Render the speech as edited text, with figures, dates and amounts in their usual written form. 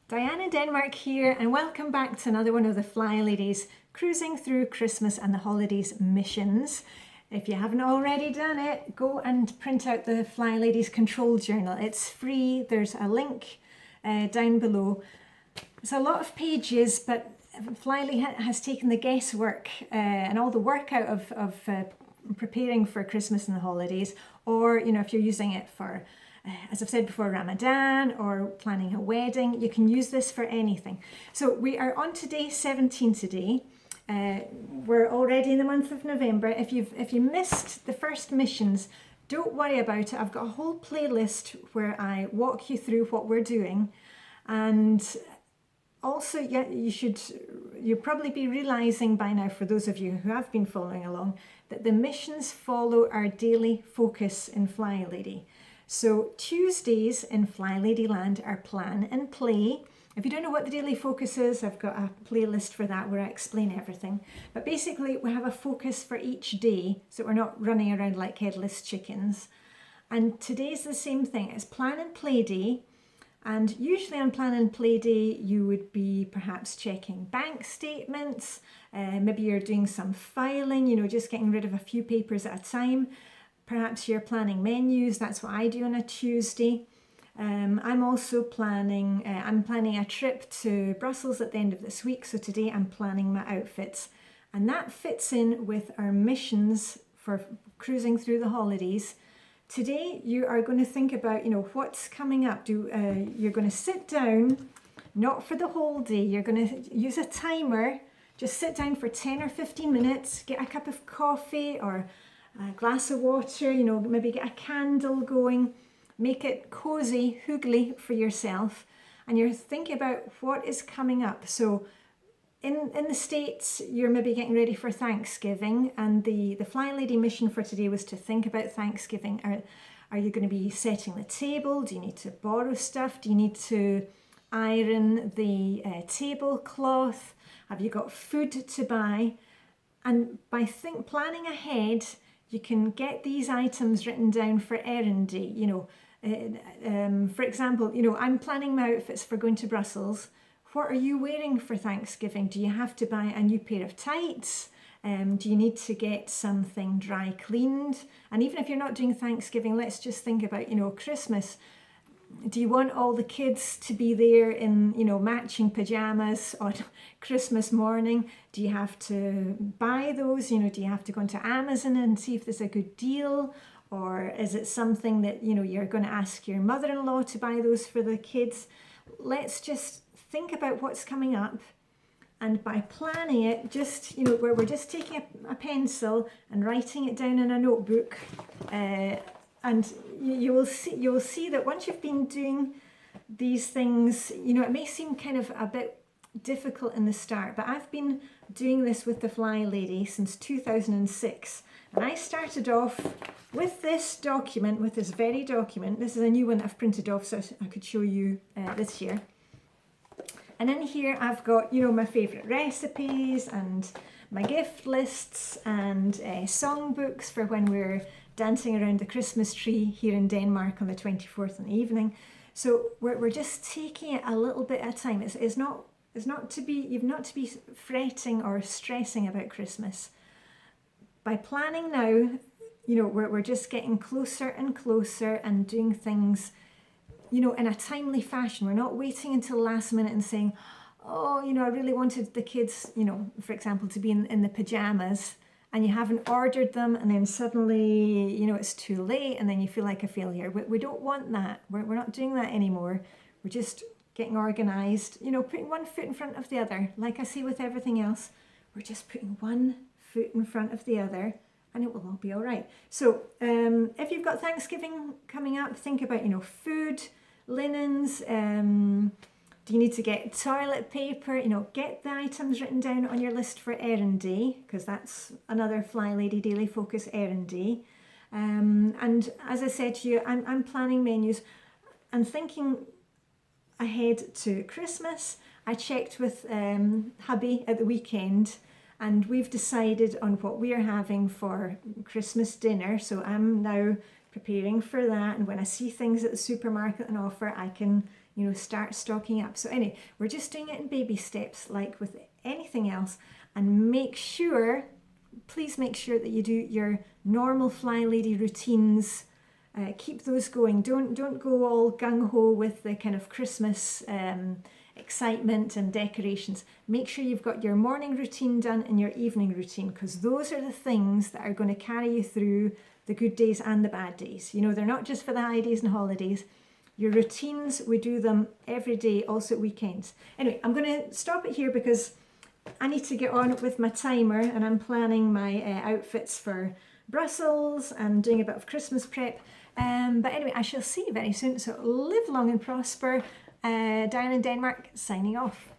Diane in Denmark here, and welcome back to another one of the Flylady's Cruising Through Christmas and the Holidays missions. If you haven't already done it, go and print out the Flylady's control journal. It's free. There's a link down below. It's a lot of pages, but Flylady has taken the guesswork and all the work out of preparing for Christmas and the holidays, or if you're using it for as I've said before, Ramadan or planning a wedding, you can use this for anything. So we are on to day 17 today. We're already in the month of November. If you missed the first missions, don't worry about it. I've got a whole playlist where I walk you through what we're doing. And also, you'll probably be realizing by now, for those of you who have been following along, that the missions follow our daily focus in Flylady. So Tuesdays in Flylady Land are plan and play. If you don't know what the daily focus is, I've got a playlist for that where I explain everything. But basically we have a focus for each day, so we're not running around like headless chickens. And today's the same thing. It's plan and play day. And usually on plan and play day, you would be perhaps checking bank statements. Maybe you're doing some filing, just getting rid of a few papers at a time. Perhaps you're planning menus. That's what I do on a Tuesday. I'm also planning a trip to Brussels at the end of this week. So today I'm planning my outfits. And that fits in with our missions for cruising through the holidays. Today you are going to think about, what's coming up. You're going to sit down, not for the whole day. You're going to use a timer. Just sit down for 10 or 15 minutes, get a cup of coffee or a glass of water, maybe get a candle going, make it cozy, Hygge for yourself, and you're thinking about what is coming up. So in the States, you're maybe getting ready for Thanksgiving, and the Flylady mission for today was to think about Thanksgiving. Are you going to be setting the table? Do you need to borrow stuff? Do you need to iron the tablecloth? Have you got food to buy? And by planning ahead, you can get these items written down for errand day. For example, I'm planning my outfits for going to Brussels. What are you wearing for Thanksgiving? Do you have to buy a new pair of tights? Do you need to get something dry cleaned? And even if you're not doing Thanksgiving, let's just think about, Christmas. Do you want all the kids to be there in, matching pajamas on Christmas morning? Do you have to buy those? Do you have to go into Amazon and see if there's a good deal? Or is it something that, you're going to ask your mother-in-law to buy those for the kids? Let's just think about what's coming up. And by planning it, we're just taking a pencil and writing it down in a notebook. And you will see that once you've been doing these things, it may seem kind of a bit difficult in the start, but I've been doing this with the Flylady since 2006. And I started off with this document, with this very document. This is a new one that I've printed off so I could show you this year. And in here I've got, my favourite recipes and my gift lists and songbooks for when we're dancing around the Christmas tree here in Denmark on the 24th in the evening. So we're just taking it a little bit at a time. You've not to be fretting or stressing about Christmas. By planning now, we're just getting closer and closer and doing things, in a timely fashion. We're not waiting until last minute and saying, oh, I really wanted the kids, for example, to be in the pajamas, and you haven't ordered them, and then suddenly, it's too late, and then you feel like a failure. We don't want that. We're not doing that anymore. We're just getting organised, putting one foot in front of the other. Like I say with everything else, we're just putting one foot in front of the other, and it will all be all right. So if you've got Thanksgiving coming up, think about, food, linens, do you need to get toilet paper? Get the items written down on your list for errand day, because that's another Flylady daily focus errand day. And as I said to you, I'm planning menus and thinking ahead to Christmas. I checked with hubby at the weekend, and we've decided on what we are having for Christmas dinner. So I'm now preparing for that, and when I see things at the supermarket on offer, I can you know, start stocking up. So anyway, we're just doing it in baby steps like with anything else, and make sure, please make sure that you do your normal Flylady routines. Keep those going. Don't go all gung-ho with the kind of Christmas excitement and decorations. Make sure you've got your morning routine done and your evening routine, because those are the things that are going to carry you through the good days and the bad days. You know, they're not just for the high days and holidays. Your routines, we do them every day, also at weekends. Anyway, I'm going to stop it here because I need to get on with my timer, and I'm planning my outfits for Brussels and doing a bit of Christmas prep. But anyway, I shall see you very soon. So live long and prosper. Diane in Denmark, signing off.